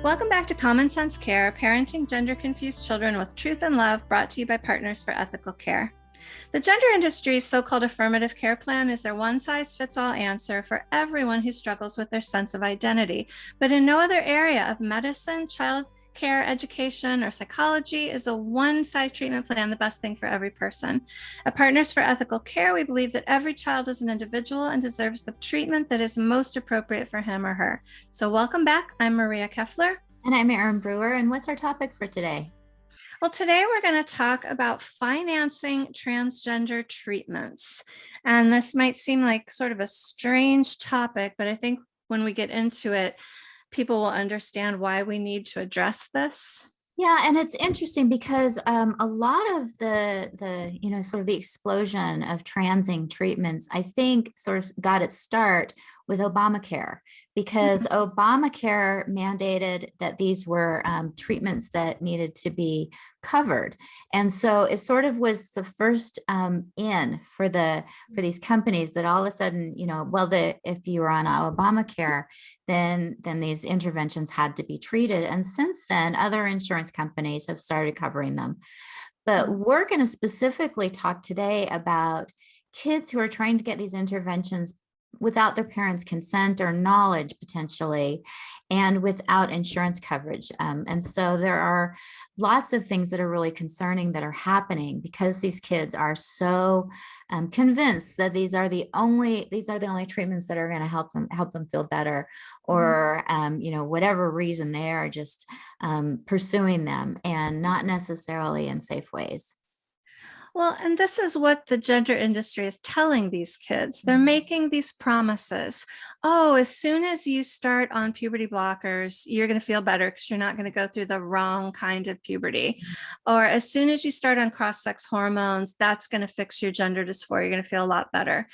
Welcome back to Common Sense Care, parenting gender-confused children with truth and love, brought to you by Partners for Ethical Care. The gender industry's so-called affirmative care plan is their one-size-fits-all answer for everyone who struggles with their sense of identity. But in no other area of medicine, child care, education, or psychology is a one-size treatment plan the best thing for every person. At Partners for Ethical Care, we believe that every child is an individual and deserves the treatment that is most appropriate for him or her. So welcome back. I'm Maria Keffler. And I'm Erin Brewer. And what's our topic for today? Well, today we're going to talk about financing transgender treatments. And this might seem like sort of a strange topic, but I think when we get into it, people will understand why we need to address this. Yeah, and it's interesting because a lot of the sort of the explosion of transing treatments, I think, sort of got its start with Obamacare, because Obamacare mandated that these were treatments that needed to be covered, and so it sort of was the first in for these companies that all of a sudden, if you were on Obamacare, then these interventions had to be treated, and since then, other insurance companies have started covering them. But we're going to specifically talk today about kids who are trying to get these interventions without their parents' consent or knowledge, potentially, and without insurance coverage. And so there are lots of things that are really concerning that are happening because these kids are so convinced that these are the only treatments that are going to help them feel better, or whatever reason they are just pursuing them, and not necessarily in safe ways. Well, and this is what the gender industry is telling these kids. They're making these promises. Oh, as soon as you start on puberty blockers, you're going to feel better because you're not going to go through the wrong kind of puberty. Or as soon as you start on cross-sex hormones, that's going to fix your gender dysphoria. You're going to feel a lot better.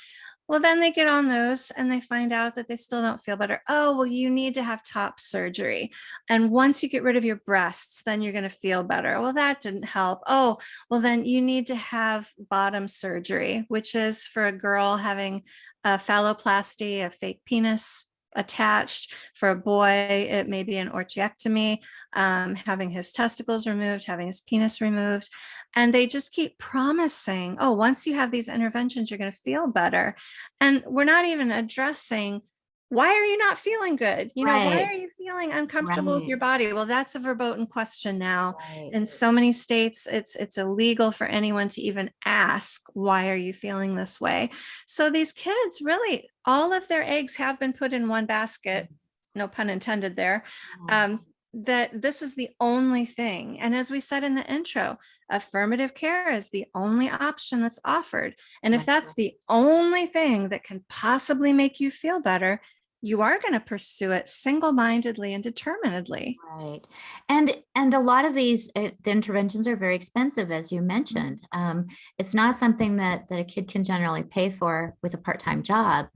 Well, then they get on those and they find out that they still don't feel better. Oh, well, you need to have top surgery. And once you get rid of your breasts, then you're going to feel better. Well, that didn't help. Oh, well, then you need to have bottom surgery, which is for a girl having a phalloplasty, a fake penis attached. For a boy, it may be an orchiectomy, having his testicles removed, having his penis removed. And they just keep promising, oh, once you have these interventions, you're going to feel better. And we're not even addressing, why are you not feeling good? Why are you feeling uncomfortable with your body? Well, that's a verboten question now. In so many states, it's illegal for anyone to even ask, why are you feeling this way? So these kids, really, all of their eggs have been put in one basket, no pun intended there, that this is the only thing. And as we said in the intro, affirmative care is the only option that's offered. And if that's the only thing that can possibly make you feel better, you are going to pursue it single-mindedly and determinedly. Right. And a lot of these the interventions are very expensive, as you mentioned. It's not something that a kid can generally pay for with a part-time job.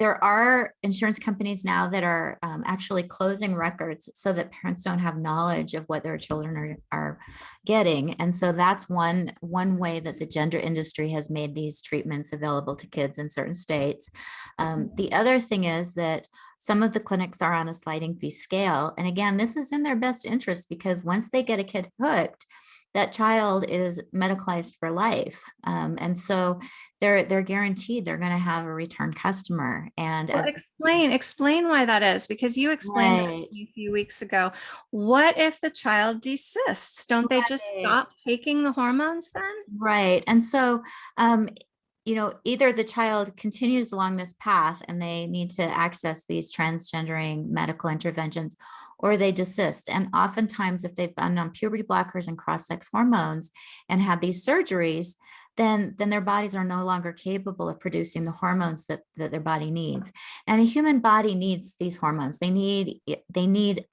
There are insurance companies now that are actually closing records so that parents don't have knowledge of what their children are getting. And so that's one way that the gender industry has made these treatments available to kids in certain states. The other thing is that some of the clinics are on a sliding fee scale. And again, this is in their best interest because once they get a kid hooked, that child is medicalized for life. And so they're guaranteed they're going to have a return customer. And explain why that is, because you explained it a few weeks ago. What if the child desists? Don't they just stop taking the hormones then? Right. And so either the child continues along this path and they need to access these transgendering medical interventions, or they desist. And oftentimes, if they've been on puberty blockers and cross-sex hormones and had these surgeries, then their bodies are no longer capable of producing the hormones that their body needs. And a human body needs these hormones. They need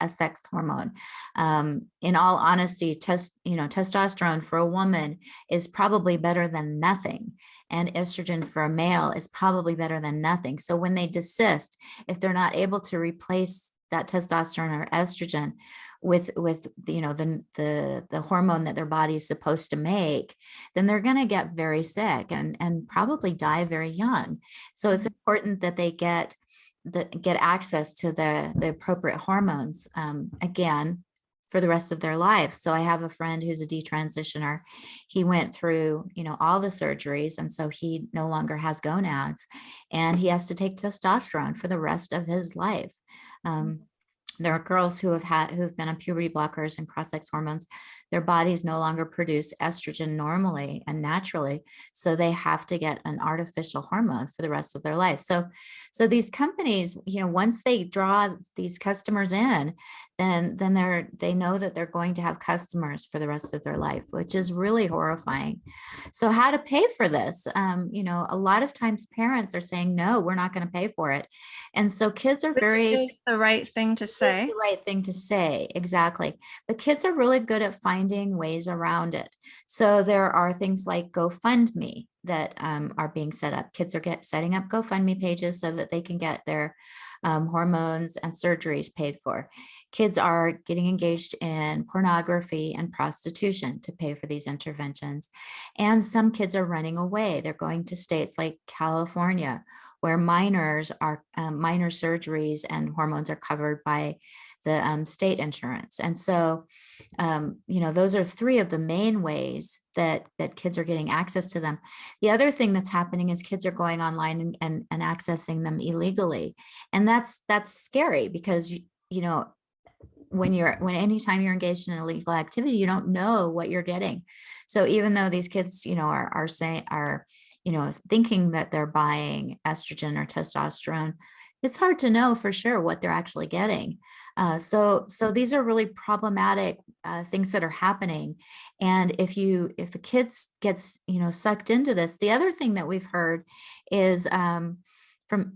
a sex hormone. In all honesty, testosterone for a woman is probably better than nothing. And estrogen for a male is probably better than nothing. So when they desist, if they're not able to replace that testosterone or estrogen with the hormone that their body is supposed to make, then they're going to get very sick and probably die very young. So it's important that they get get access to the appropriate hormones, again, for the rest of their lives. So I have a friend who's a detransitioner. He went through, all the surgeries, and so he no longer has gonads, and he has to take testosterone for the rest of his life. There are girls who've been on puberty blockers and cross-sex hormones. Their bodies no longer produce estrogen normally and naturally, so they have to get an artificial hormone for the rest of their life. So these companies, once they draw these customers in, then they know that they're going to have customers for the rest of their life, which is really horrifying. So how to pay for this? A lot of times parents are saying, no, we're not going to pay for it. And so kids are Which very is the right thing to say. the right thing to say. Exactly. But kids are really good at finding ways around it. So there are things like GoFundMe that are being set up. Kids are setting up GoFundMe pages so that they can get their hormones and surgeries paid for. Kids are getting engaged in pornography and prostitution to pay for these interventions. And some kids are running away. They're going to states like California, where minor surgeries and hormones are covered by the state insurance. And so, those are three of the main ways that kids are getting access to them. The other thing that's happening is kids are going online and accessing them illegally. And that's scary because, anytime you're engaged in illegal activity, you don't know what you're getting. So even though these kids, are thinking that they're buying estrogen or testosterone, it's hard to know for sure what they're actually getting. So these are really problematic things that are happening. And if a kid gets, sucked into this, the other thing that we've heard is,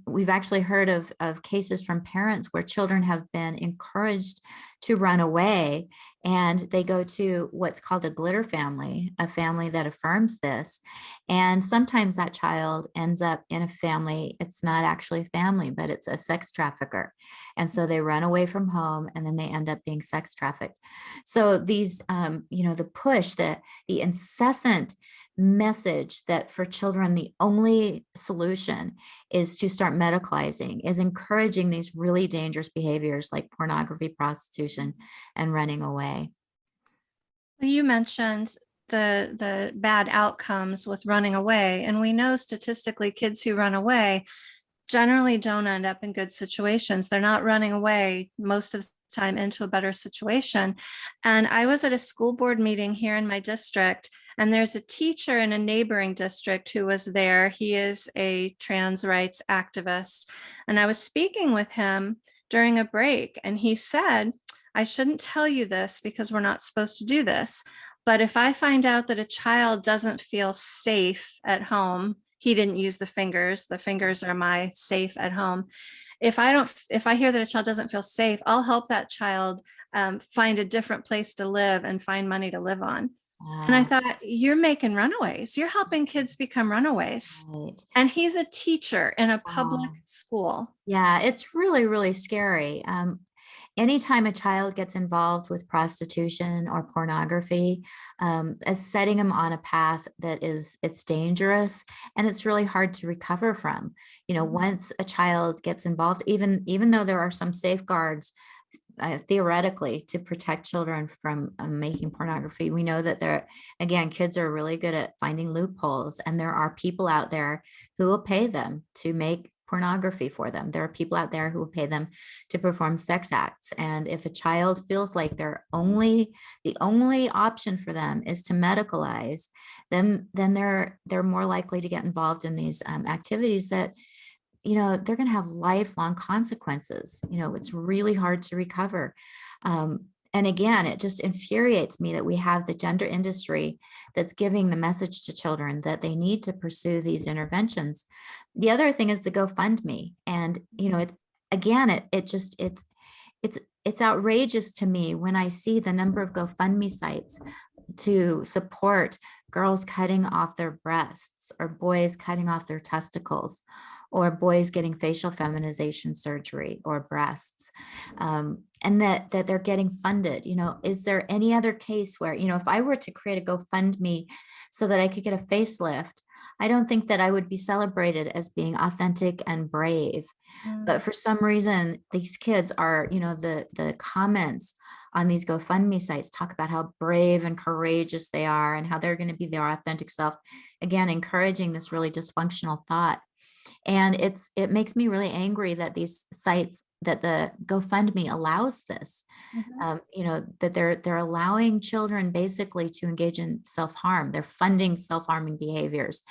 we've actually heard of cases from parents where children have been encouraged to run away, and they go to what's called a glitter family, a family that affirms this. And sometimes that child ends up in a family, it's not actually a family, but it's a sex trafficker. And so they run away from home, and then they end up being sex trafficked. So these, the push, the incessant message that for children the only solution is to start medicalizing, is encouraging these really dangerous behaviors like pornography, prostitution, and running away. You mentioned the bad outcomes with running away, and we know statistically kids who run away generally don't end up in good situations. They're not running away most of the time into a better situation. And I was at a school board meeting here in my district, and there's a teacher in a neighboring district who was there. He is a trans rights activist. And I was speaking with him during a break, and he said, I shouldn't tell you this because we're not supposed to do this, but if I find out that a child doesn't feel safe at home, he didn't use the fingers are my safe at home. If I hear that a child doesn't feel safe, I'll help that child find a different place to live and find money to live on. And I thought, you're making runaways. You're helping kids become runaways. Right. And he's a teacher in a public school. Yeah, it's really, really scary. Anytime a child gets involved with prostitution or pornography, it's setting them on a path that it's dangerous, and it's really hard to recover from. Once a child gets involved, even though there are some safeguards theoretically to protect children from making pornography, we know that kids are really good at finding loopholes, and there are people out there who will pay them to make pornography for them. There are people out there who will pay them to perform sex acts. And if a child feels like the only option for them is to medicalize, then they're more likely to get involved in these activities that, they're going to have lifelong consequences. It's really hard to recover. And again, it just infuriates me that we have the gender industry that's giving the message to children that they need to pursue these interventions. The other thing is the GoFundMe. And, it's outrageous to me when I see the number of GoFundMe sites to support girls cutting off their breasts, or boys cutting off their testicles, or boys getting facial feminization surgery or breasts, and that they're getting funded. Is there any other case where, if I were to create a GoFundMe so that I could get a facelift, I don't think that I would be celebrated as being authentic and brave. Mm. But for some reason, these kids are, the comments on these GoFundMe sites talk about how brave and courageous they are and how they're going to be their authentic self. Again, encouraging this really dysfunctional thought. And it makes me really angry that these sites, that the GoFundMe allows this, Mhm. that they're allowing children basically to engage in self-harm. They're funding self-harming behaviors.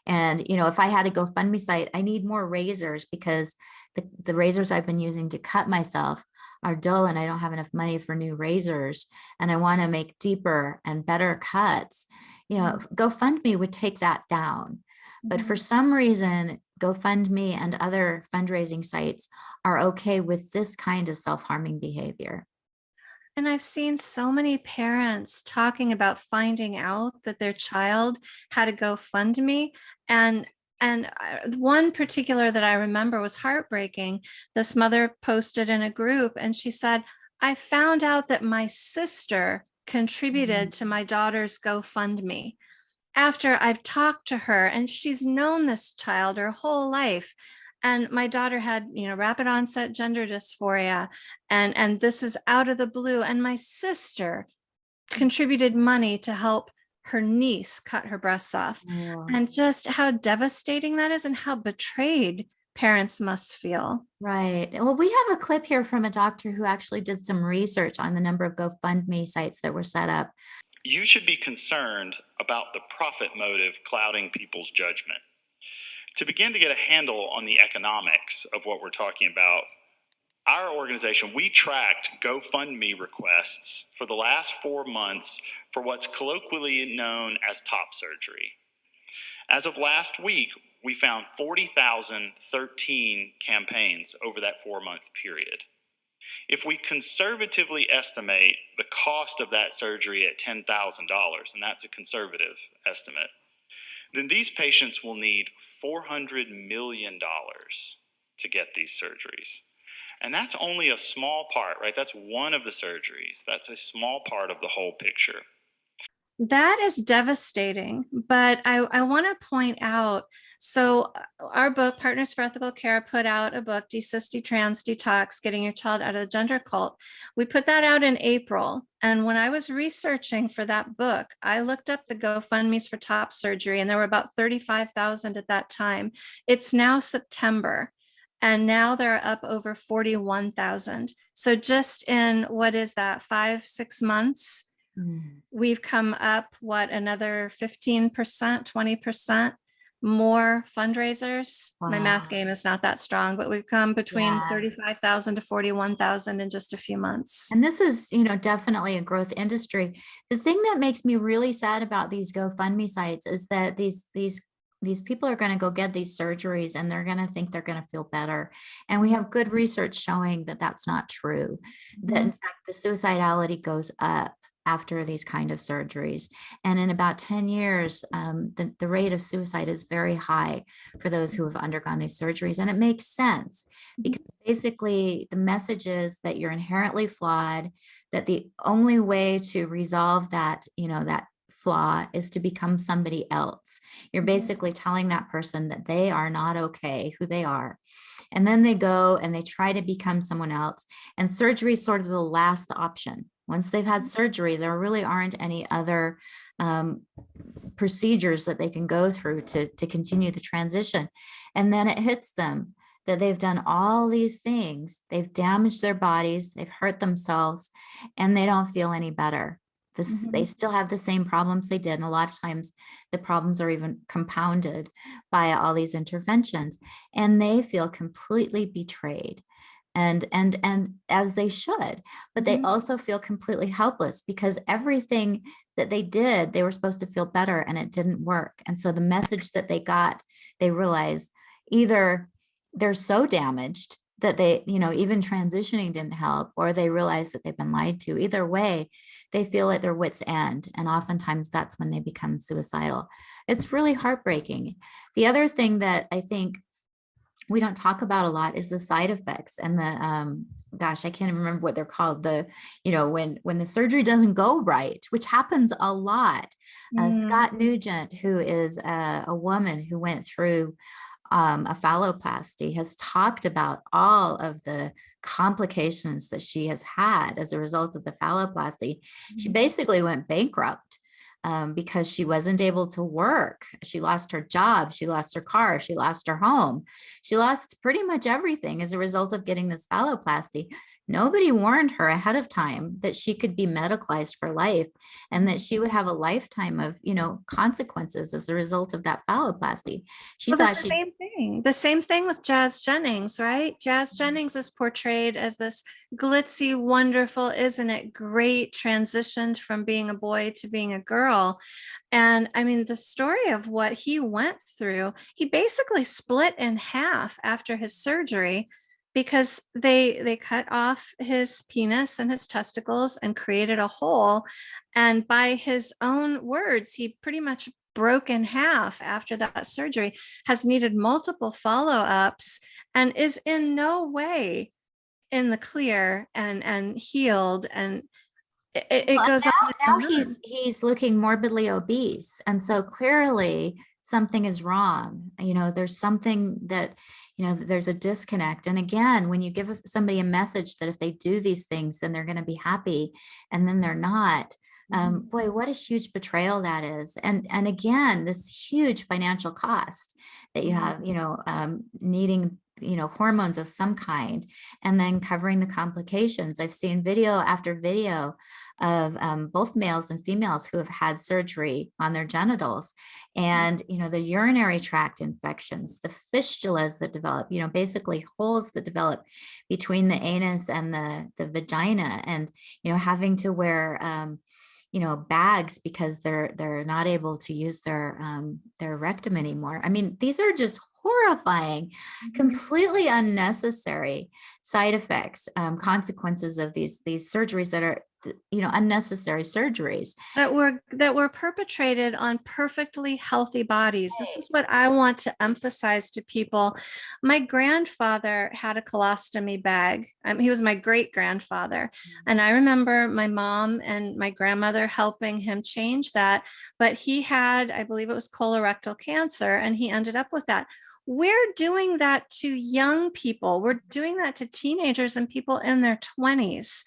And, if I had a GoFundMe site, I need more razors because the razors I've been using to cut myself are dull and I don't have enough money for new razors. And I want to make deeper and better cuts. GoFundMe would take that down. But for Mhm. some reason, GoFundMe and other fundraising sites are okay with this kind of self-harming behavior. And I've seen so many parents talking about finding out that their child had a GoFundMe. And one particular that I remember was heartbreaking. This mother posted in a group and she said, I found out that my sister contributed to my daughter's GoFundMe after I've talked to her, and she's known this child her whole life. And my daughter had, rapid onset gender dysphoria, and this is out of the blue. And my sister contributed money to help her niece cut her breasts off. Oh, And just how devastating that is and how betrayed parents must feel. right. Well, we have a clip here from a doctor who actually did some research on the number of GoFundMe sites that were set up. You should be concerned about the profit motive clouding people's judgment. To begin to get a handle on the economics of what we're talking about, our organization, we tracked GoFundMe requests for the last 4 months for what's colloquially known as top surgery. As of last week, we found 40,013 campaigns over that 4-month period. If we conservatively estimate the cost of that surgery at $10,000, and that's a conservative estimate, then these patients will need $400 million to get these surgeries. And that's only a small part, right? That's one of the surgeries. That's a small part of the whole picture. That is devastating, but I want to point out, so our book, Partners for Ethical Care, put out a book, Desist, Detrans, Detox, Getting Your Child Out of the Gender Cult. We put that out in April. And when I was researching for that book, I looked up the GoFundMes for top surgery, and there were about 35,000 at that time. It's now September, and now they're up over 41,000. So just in, what is that, 5-6 months? We've come up, another 15%, 20% more fundraisers. My math Wow. game is not that strong, but we've come between Yeah. 35,000 to 41,000 in just a few months. And this is, definitely a growth industry. The thing that makes me really sad about these GoFundMe sites is that these people are going to go get these surgeries and they're going to think they're going to feel better. And we have good research showing that that's not true. That in fact, the suicidality goes up after these kind of surgeries. And in about 10 years, the rate of suicide is very high for those who have undergone these surgeries. And it makes sense because basically the message is that you're inherently flawed, that the only way to resolve that, that flaw is to become somebody else. You're basically telling that person that they are not okay, who they are. And then they go and they try to become someone else. And surgery is sort of the last option. Once they've had surgery, there really aren't any other procedures that they can go through to continue the transition. And then it hits them that they've done all these things. They've damaged their bodies, they've hurt themselves, and they don't feel any better. They still have the same problems they did. And a lot of times the problems are even compounded by all these interventions, and they feel completely betrayed. And as they should, but they also feel completely helpless because everything that they did, they were supposed to feel better and it didn't work. And so the message that they got, they realize either they're so damaged that they, even transitioning didn't help, or they realize that they've been lied to. Either way, they feel at their wits' end. And oftentimes that's when they become suicidal. It's really heartbreaking. The other thing that I think we don't talk about a lot is the side effects and the gosh, I can't even remember what they're called. The, when the surgery doesn't go right, which happens a lot. Mm. Scott Nugent, who is a woman who went through a phalloplasty, has talked about all of the complications that she has had as a result of the phalloplasty. She basically went bankrupt because she wasn't able to work. She lost her job. She lost her car. She lost her home. She lost pretty much everything as a result of getting this phalloplasty. Nobody warned her ahead of time that she could be medicalized for life and that she would have a lifetime of, consequences as a result of that phalloplasty. She Well, thought the she, same thing. The same thing with Jazz Jennings, right? Jazz Jennings is portrayed as this glitzy, wonderful, isn't it great, transitioned from being a boy to being a girl. And I mean, the story of what he went through, he basically split in half after his surgery because they cut off his penis and his testicles and created a hole. And by his own words, he pretty much broke in half after that surgery, has needed multiple follow-ups, and is in no way in the clear and healed. And it well, goes on now and on. he's looking morbidly obese. And so clearly something is wrong. There's something that, there's a disconnect. And again, when you give somebody a message that if they do these things, then they're going to be happy, and then they're not, boy, what a huge betrayal that is. And again, this huge financial cost that you have, needing, hormones of some kind, and then covering the complications. I've seen video after video of both males and females who have had surgery on their genitals, and the urinary tract infections, the fistulas that develop, basically holes that develop between the anus and the vagina, and having to wear bags because they're not able to use their rectum anymore. I mean, these are just horrifying, completely unnecessary side effects, consequences of these surgeries that are, unnecessary surgeries that were perpetrated on perfectly healthy bodies. This is what I want to emphasize to people. My grandfather had a colostomy bag. He was my great grandfather. And I remember my mom and my grandmother helping him change that. But he had, I believe it was colorectal cancer, and he ended up with that. We're doing that to young people. We're doing that to teenagers and people in their 20s,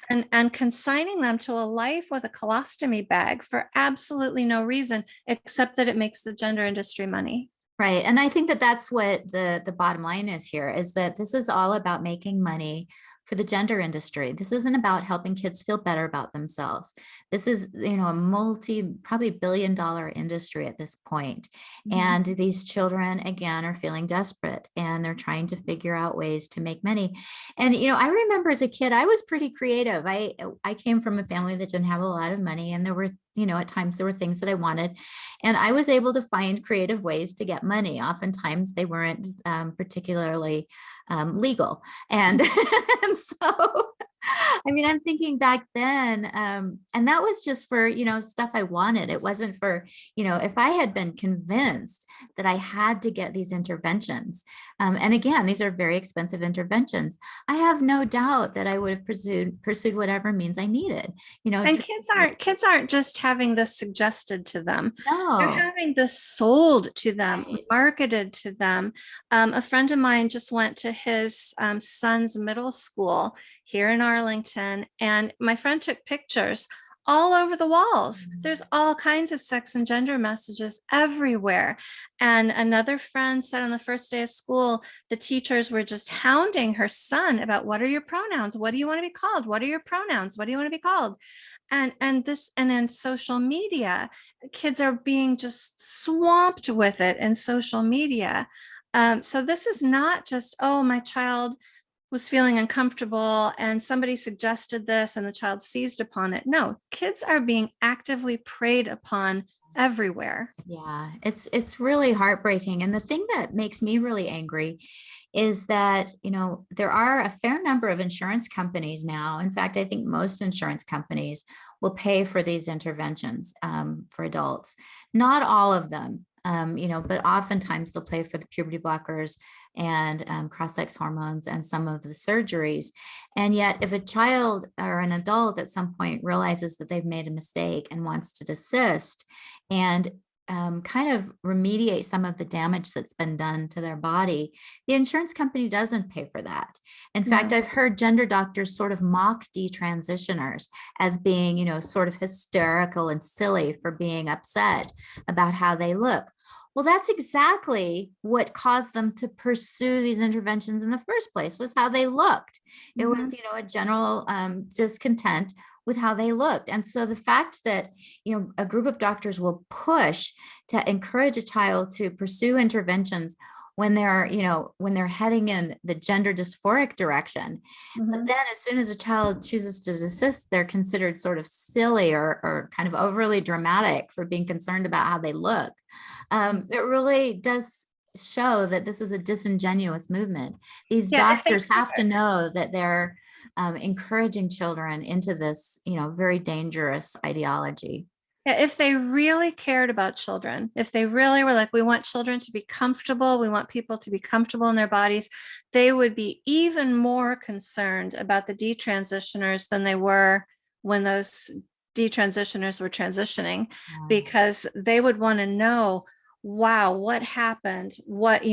and consigning them to a life with a colostomy bag for absolutely no reason, except that it makes the gender industry money. Right. And I think that that's what the bottom line is here, is that this is all about making money for the gender industry. This isn't about helping kids feel better about themselves. This is, a probably $billion industry at this point. And these children, again, are feeling desperate, and they're trying to figure out ways to make money. And, I remember as a kid, I was pretty creative. I came from a family that didn't have a lot of money, and there were, at times there were things that I wanted, and I was able to find creative ways to get money. Oftentimes they weren't particularly legal. And, and so, I mean, I'm thinking back then, and that was just for, stuff I wanted. It wasn't for, if I had been convinced that I had to get these interventions, and again, these are very expensive interventions, I have no doubt that I would have pursued whatever means I needed, And kids aren't just having this suggested to them. They're no. having this sold to them, Right. marketed to them. A friend of mine just went to his son's middle school here in Arlington, and my friend took pictures all over the walls. There's all kinds of sex and gender messages everywhere. And another friend said on the first day of school, the teachers were just hounding her son about, what are your pronouns? What do you want to be called? What are your pronouns? What do you want to be called? And in social media, kids are being just swamped with it in social media. So this is not just, oh, my child was feeling uncomfortable and somebody suggested this and the child seized upon it. No, kids are being actively preyed upon everywhere. Yeah, it's really heartbreaking. And the thing that makes me really angry is that, there are a fair number of insurance companies now. In fact, I think most insurance companies will pay for these interventions for adults. Not all of them. but oftentimes they'll pay for the puberty blockers and cross-sex hormones and some of the surgeries. And yet if a child or an adult at some point realizes that they've made a mistake and wants to desist and kind of remediate some of the damage that's been done to their body, the insurance company doesn't pay for that. In fact, I've heard gender doctors sort of mock detransitioners as being, sort of hysterical and silly for being upset about how they look. Well, that's exactly what caused them to pursue these interventions in the first place, was how they looked. It was, a general discontent with how they looked. And so the fact that, a group of doctors will push to encourage a child to pursue interventions when they're, when they're heading in the gender dysphoric direction. But then as soon as a child chooses to desist, they're considered sort of silly or kind of overly dramatic for being concerned about how they look. It really does show that this is a disingenuous movement. These doctors have to know that they're encouraging children into this, very dangerous ideology. Yeah, if they really cared about children, if they really were like, we want children to be comfortable, we want people to be comfortable in their bodies, they would be even more concerned about the detransitioners than they were when those detransitioners were transitioning, because they would want to know, wow, what happened? What,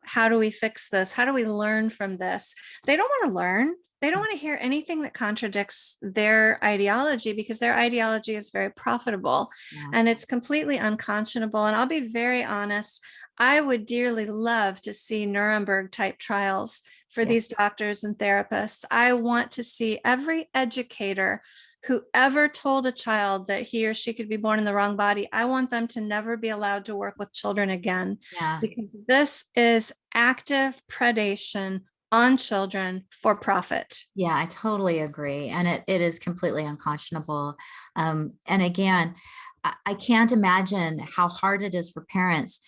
how do we fix this? How do we learn from this? They don't want to learn. They don't want to hear anything that contradicts their ideology, because their ideology is very profitable and it's completely unconscionable. And I'll be very honest, I would dearly love to see Nuremberg type trials for these doctors and therapists. I want to see every educator who ever told a child that he or she could be born in the wrong body, I want them to never be allowed to work with children again, because this is active predation on children for profit. Yeah, I totally agree. And it is completely unconscionable. And again, I can't imagine how hard it is for parents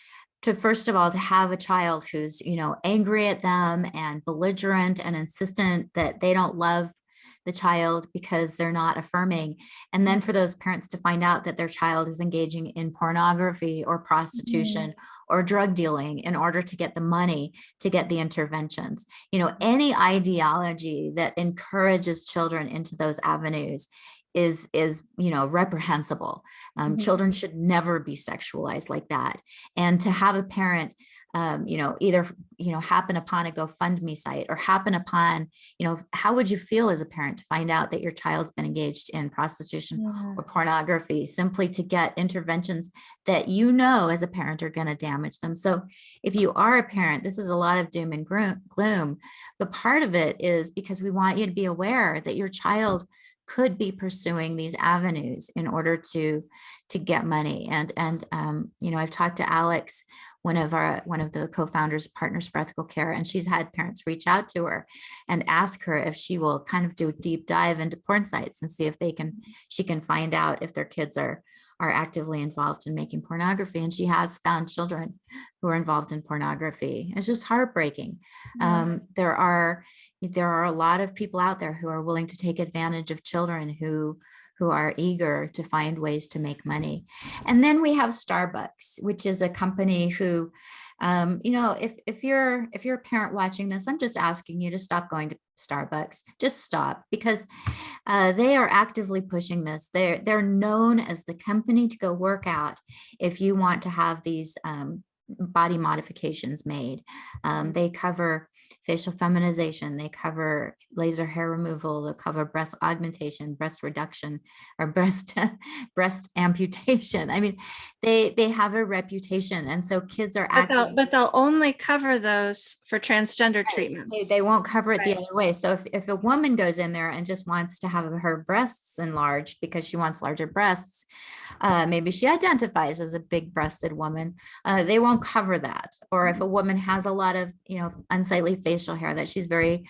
to, first of all, to have a child who's, angry at them and belligerent and insistent that they don't love the child because they're not affirming. And then for those parents to find out that their child is engaging in pornography or prostitution or drug dealing in order to get the money to get the interventions. Any ideology that encourages children into those avenues is reprehensible. Children should never be sexualized like that. And to have a parent either, happen upon a GoFundMe site or happen upon, how would you feel as a parent to find out that your child's been engaged in prostitution or pornography simply to get interventions that as a parent are going to damage them? So if you are a parent, this is a lot of doom and gloom, but part of it is because we want you to be aware that your child could be pursuing these avenues in order to get money. And I've talked to Alex, one of the co-founders, Partners for Ethical Care, and she's had parents reach out to her and ask her if she will kind of do a deep dive into porn sites and see if she can find out if their kids are actively involved in making pornography. And she has found children who are involved in pornography. It's just heartbreaking. There are a lot of people out there who are willing to take advantage of children who are eager to find ways to make money. And then we have Starbucks, which is a company who, if you're a parent watching this, I'm just asking you to stop going to Starbucks. Just stop, because they are actively pushing this. They're known as the company to go work out if you want to have these body modifications made. They cover facial feminization, they cover laser hair removal, they cover breast augmentation, breast reduction, or breast amputation. I mean, they have a reputation, and so kids are but they'll only cover those for transgender treatments. They won't cover it the other way. So if a woman goes in there and just wants to have her breasts enlarged because she wants larger breasts, maybe she identifies as a big-breasted woman, they won't cover that. Or if a woman has a lot of unsightly facial hair that she's very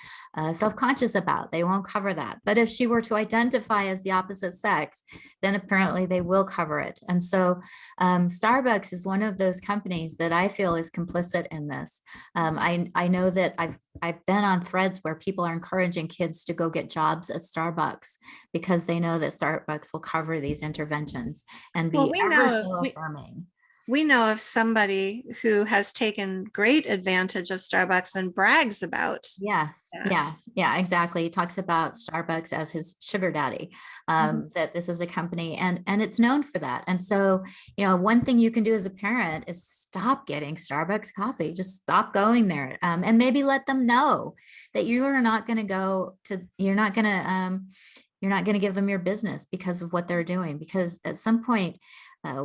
self-conscious about, they won't cover that. But if she were to identify as the opposite sex, then apparently they will cover it. And so Starbucks is one of those companies that I feel is complicit in this. I know that I've been on threads where people are encouraging kids to go get jobs at Starbucks because they know that Starbucks will cover these interventions and be ever so affirming. We know of somebody who has taken great advantage of Starbucks and brags about Yeah, yeah, that. yeah, exactly. He talks about Starbucks as his sugar daddy, that this is a company and it's known for that. And so, one thing you can do as a parent is stop getting Starbucks coffee. Just stop going there, and maybe let them know that you are not going to go to, you're not going to give them your business because of what they're doing. Because at some point,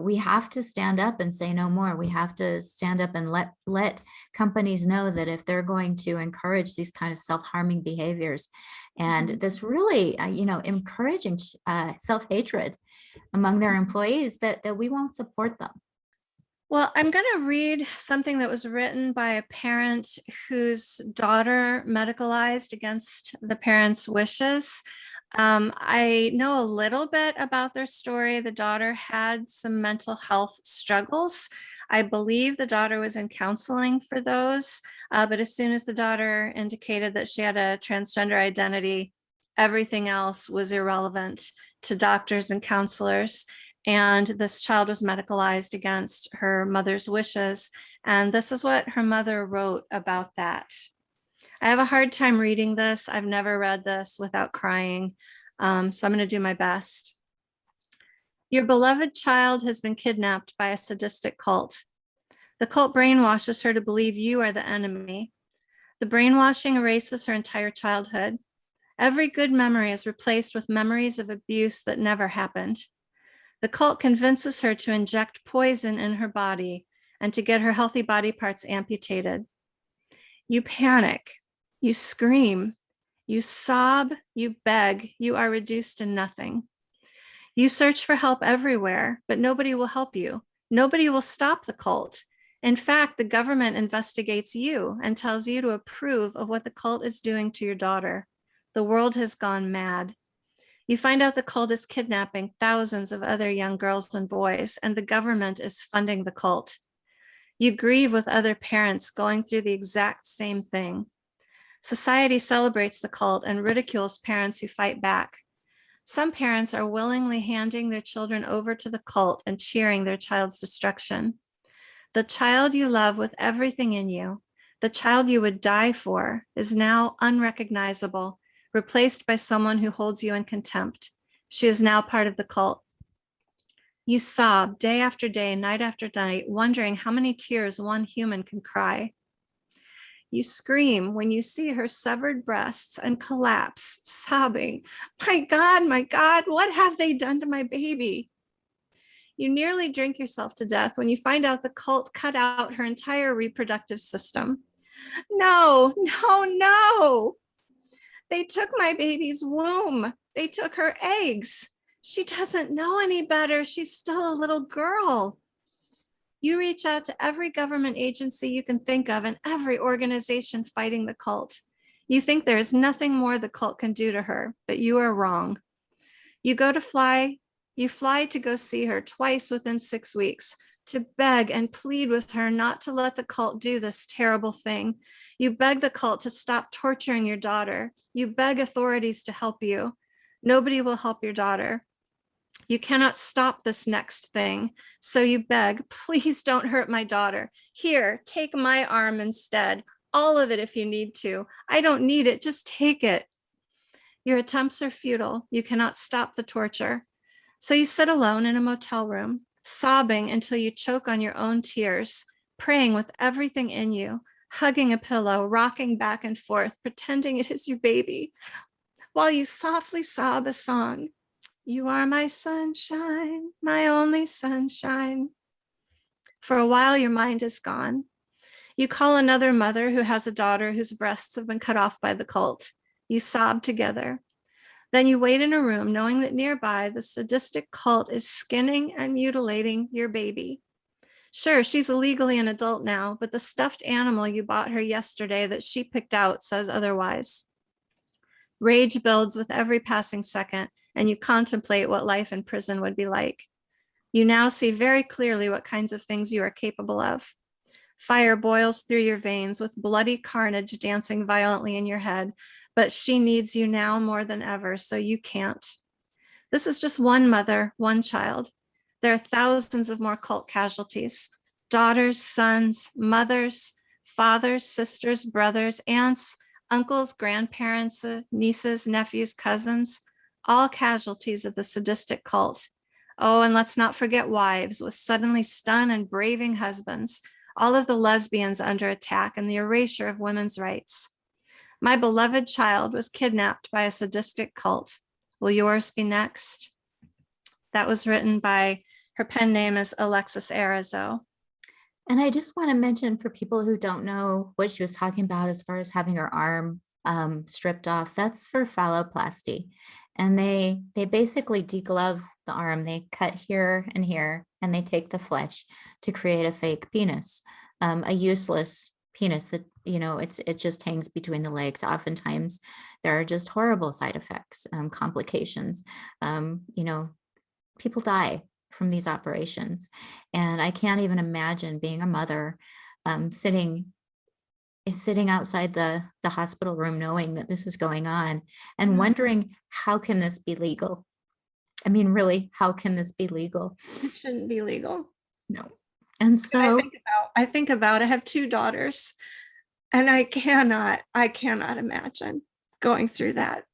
we have to stand up and say no more. We have to stand up and let companies know that if they're going to encourage these kind of self-harming behaviors and this really, encouraging self-hatred among their employees, that we won't support them. Well, I'm going to read something that was written by a parent whose daughter medicalized against the parents' wishes. I know a little bit about their story. The daughter had some mental health struggles. I believe the daughter was in counseling for those, but as soon as the daughter indicated that she had a transgender identity, everything else was irrelevant to doctors and counselors. And this child was medicalized against her mother's wishes. And this is what her mother wrote about that. I have a hard time reading this. I've never read this without crying. So I'm going to do my best. Your beloved child has been kidnapped by a sadistic cult. The cult brainwashes her to believe you are the enemy. The brainwashing erases her entire childhood. Every good memory is replaced with memories of abuse that never happened. The cult convinces her to inject poison in her body and to get her healthy body parts amputated. You panic. You scream, you sob, you beg, you are reduced to nothing. You search for help everywhere, but nobody will help you. Nobody will stop the cult. In fact, the government investigates you and tells you to approve of what the cult is doing to your daughter. The world has gone mad. You find out the cult is kidnapping thousands of other young girls and boys, and the government is funding the cult. You grieve with other parents going through the exact same thing. Society celebrates the cult and ridicules parents who fight back. Some parents are willingly handing their children over to the cult and cheering their child's destruction. The child you love with everything in you, the child you would die for, is now unrecognizable, replaced by someone who holds you in contempt. She is now part of the cult. You sob day after day, night after night, wondering how many tears one human can cry. You scream when you see her severed breasts and collapse, sobbing, my God, what have they done to my baby? You nearly drink yourself to death when you find out the cult cut out her entire reproductive system. No. They took my baby's womb. They took her eggs. She doesn't know any better. She's still a little girl. You reach out to every government agency you can think of and every organization fighting the cult. You think there is nothing more the cult can do to her, but you are wrong. You fly to go see her twice within 6 weeks, to beg and plead with her not to let the cult do this terrible thing. You beg the cult to stop torturing your daughter. You beg authorities to help you. Nobody will help your daughter. You cannot stop this next thing. So you beg, please don't hurt my daughter. Here, take my arm instead. All of it if you need to. I don't need it, just take it. Your attempts are futile. You cannot stop the torture. So you sit alone in a motel room, sobbing until you choke on your own tears, praying with everything in you, hugging a pillow, rocking back and forth, pretending it is your baby, while you softly sob a song. You are my sunshine, my only sunshine. For a while, your mind is gone. You call another mother who has a daughter whose breasts have been cut off by the cult. You sob together. Then you wait in a room knowing that nearby the sadistic cult is skinning and mutilating your baby. Sure, she's legally an adult now, but the stuffed animal you bought her yesterday that she picked out says otherwise. Rage builds with every passing second, and you contemplate what life in prison would be like. You now see very clearly what kinds of things you are capable of. Fire boils through your veins with bloody carnage dancing violently in your head, but she needs you now more than ever, so you can't. This is just one mother, one child. There are thousands of more cult casualties: daughters, sons, mothers, fathers, sisters, brothers, aunts, uncles, grandparents, nieces, nephews, cousins, all casualties of the sadistic cult. Oh, and let's not forget wives with suddenly stunned and braving husbands, all of the lesbians under attack, and the erasure of women's rights. My beloved child was kidnapped by a sadistic cult. Will yours be next? That was written by, her pen name is Alexis Arazo. And I just want to mention for people who don't know what she was talking about as far as having her arm stripped off, that's for phalloplasty. And they basically deglove the arm. They cut here and here, and they take the flesh to create a fake penis, a useless penis that, it just hangs between the legs. Oftentimes there are just horrible side effects, complications. People die from these operations. And I can't even imagine being a mother sitting outside the hospital room knowing that this is going on and wondering, how can this be legal? I mean, really, how can this be legal? It shouldn't be legal. No. And so I think about, I have 2 daughters, and I cannot imagine going through that.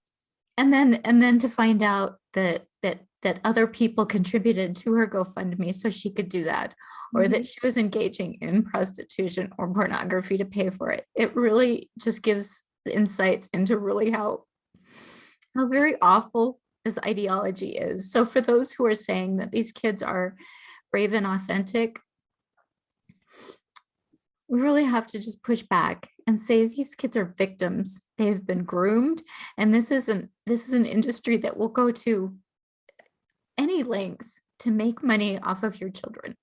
And then to find out that other people contributed to her GoFundMe so she could do that, or that she was engaging in prostitution or pornography to pay for it. It really just gives insights into really how very awful this ideology is. So for those who are saying that these kids are brave and authentic, we really have to just push back and say these kids are victims. They have been groomed, and this is an industry that will go to any lengths to make money off of your children.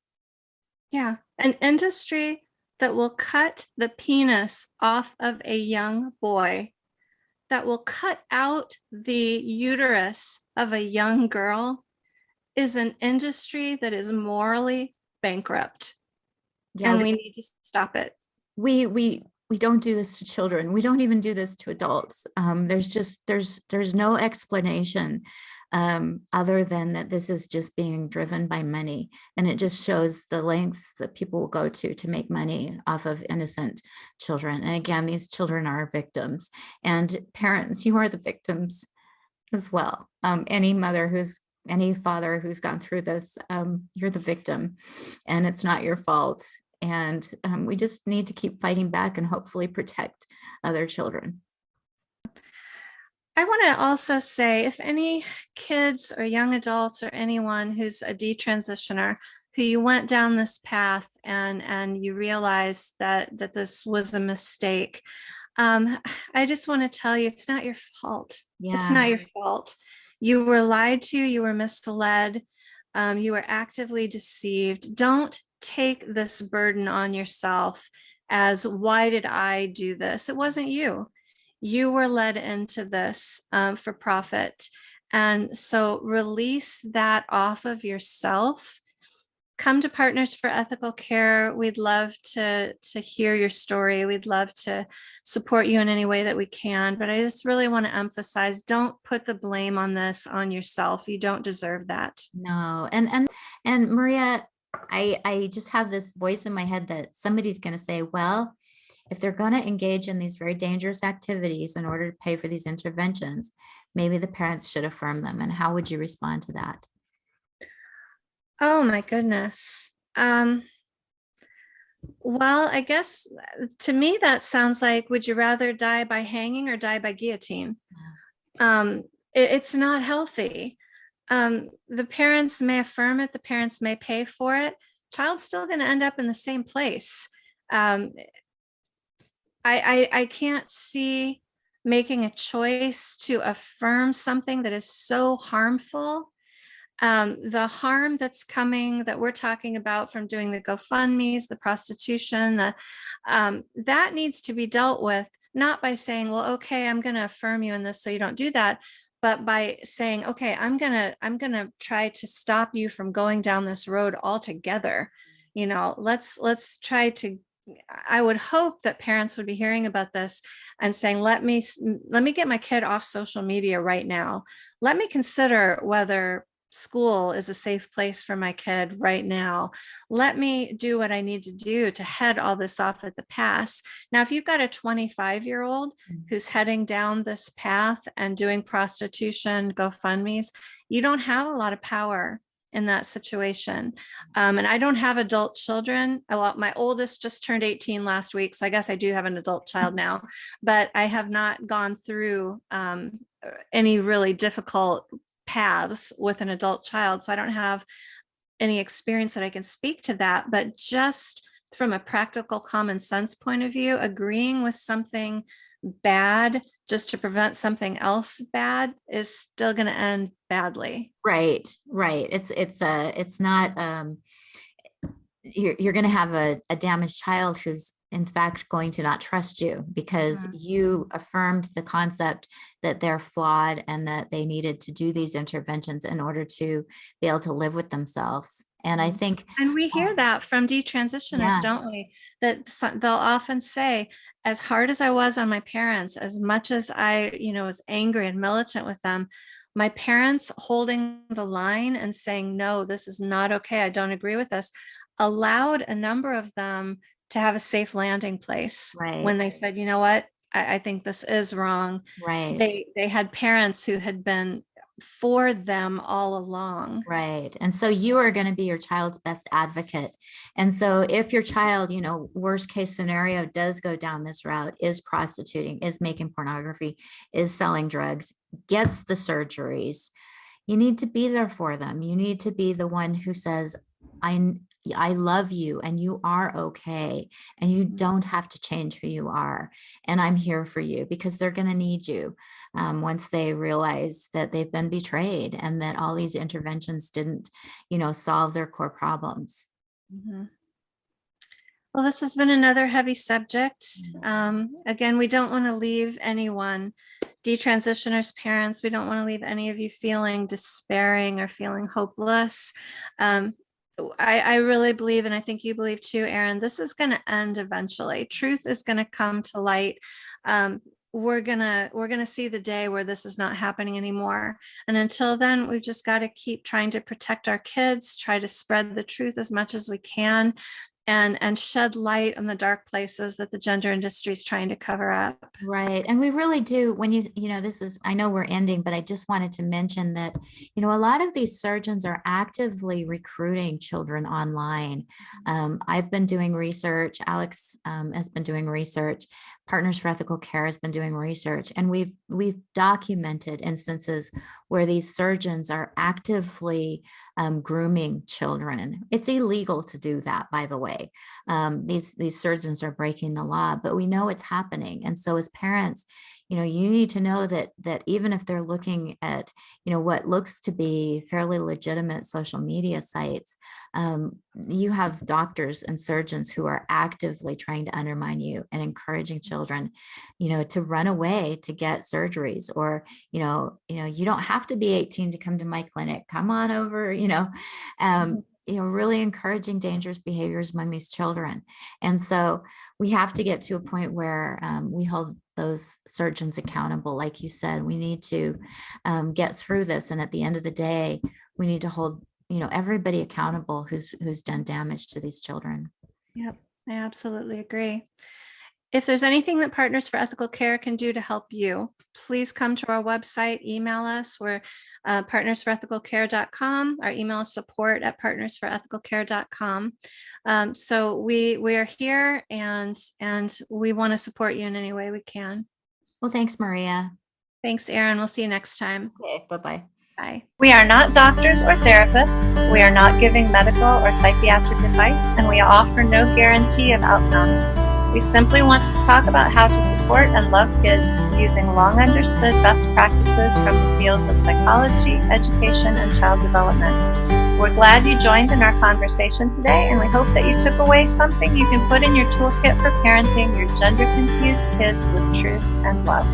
Yeah, an industry that will cut the penis off of a young boy, that will cut out the uterus of a young girl, is an industry that is morally bankrupt. Yeah, and we need to stop it. We don't do this to children. We don't even do this to adults. There's no explanation other than that this is just being driven by money. And it just shows the lengths that people will go to make money off of innocent children. And again, these children are victims, and parents, you are the victims as well. Any father who's gone through this, you're the victim, and it's not your fault. And we just need to keep fighting back and hopefully protect other children. I want to also say, if any kids or young adults or anyone who's a detransitioner, who you went down this path and you realize that this was a mistake, I just want to tell you, it's not your fault. Yeah. It's not your fault. You were lied to, you were misled, you were actively deceived. Don't take this burden on yourself as, why did I do this? It wasn't you. You were led into this for profit. And so release that off of yourself. Come to Partners for Ethical Care. We'd love to hear your story. We'd love to support you in any way that we can. But I just really want to emphasize, don't put the blame on this on yourself. You don't deserve that. No. And Maria, I just have this voice in my head that somebody's going to say, well, if they're going to engage in these very dangerous activities in order to pay for these interventions, maybe the parents should affirm them. And how would you respond to that? Oh my goodness. Well, I guess to me that sounds like, would you rather die by hanging or die by guillotine? It's not healthy. The parents may affirm it, the parents may pay for it. Child's still going to end up in the same place. I can't see making a choice to affirm something that is so harmful. The harm that's coming, that we're talking about from doing the GoFundMes, the prostitution, that needs to be dealt with, not by saying, well, okay, I'm going to affirm you in this so you don't do that, but by saying, okay, I'm gonna try to stop you from going down this road altogether. Let's try to. I would hope that parents would be hearing about this and saying, let me get my kid off social media right now. Let me consider whether school is a safe place for my kid right now. Let me do what I need to do to head all this off at the pass. Now, if you've got a 25-year-old who's heading down this path and doing prostitution, GoFundMe's, you don't have a lot of power in that situation. And I don't have adult children. Well, my oldest just turned 18 last week, so I guess I do have an adult child now, but I have not gone through any really difficult paths with an adult child. So I don't have any experience that I can speak to that, but just from a practical common sense point of view, agreeing with something bad just to prevent something else bad is still going to end badly. Right. It's not, you're going to have a damaged child who's in fact going to not trust you because you affirmed the concept that they're flawed and that they needed to do these interventions in order to be able to live with themselves. And I think, and we hear that from detransitioners, don't we? That they'll often say, as hard as I was on my parents, as much as I, was angry and militant with them, my parents holding the line and saying, no, this is not okay, I don't agree with this, allowed a number of them to have a safe landing place. When they said, you know what, I think this is wrong. They had parents who had been for them all along. Right. And so you are going to be your child's best advocate. And so if your child, worst case scenario does go down this route, is prostituting, is making pornography, is selling drugs, gets the surgeries, you need to be there for them. You need to be the one who says, I love you and you are okay and you don't have to change who you are. And I'm here for you, because they're going to need you once they realize that they've been betrayed and that all these interventions didn't, solve their core problems. Mm-hmm. Well, this has been another heavy subject. Again, we don't want to leave anyone, detransitioners, parents, we don't want to leave any of you feeling despairing or feeling hopeless. I really believe, and I think you believe too, Erin, this is going to end eventually. Truth is going to come to light. We're gonna see the day where this is not happening anymore. And until then, we've just got to keep trying to protect our kids, try to spread the truth as much as we can, and shed light on the dark places that the gender industry is trying to cover up. Right. And we really do, when this is, I know we're ending, but I just wanted to mention that, a lot of these surgeons are actively recruiting children online. I've been doing research. Alex has been doing research. Partners for Ethical Care has been doing research. And we've documented instances where these surgeons are actively grooming children. It's illegal to do that, by the way. These surgeons are breaking the law, but we know it's happening. And so as parents, you need to know that even if they're looking at, what looks to be fairly legitimate social media sites, you have doctors and surgeons who are actively trying to undermine you and encouraging children, to run away to get surgeries, or, you don't have to be 18 to come to my clinic. Come on over, really encouraging dangerous behaviors among these children. And so we have to get to a point where we hold those surgeons accountable. Like you said, we need to get through this. And at the end of the day, we need to hold, everybody accountable who's done damage to these children. Yep, I absolutely agree. If there's anything that Partners for Ethical Care can do to help you, please come to our website, email us. We're partnersforethicalcare.com. Our email is support@partnersforethicalcare.com. So we are here and we want to support you in any way we can. Well, thanks, Maria. Thanks, Erin. We'll see you next time. Okay, bye-bye. Bye. We are not doctors or therapists. We are not giving medical or psychiatric advice, and we offer no guarantee of outcomes. We simply want to talk about how to support and love kids using long understood best practices from the fields of psychology, education, and child development. We're glad you joined in our conversation today, and we hope that you took away something you can put in your toolkit for parenting your gender-confused kids with truth and love.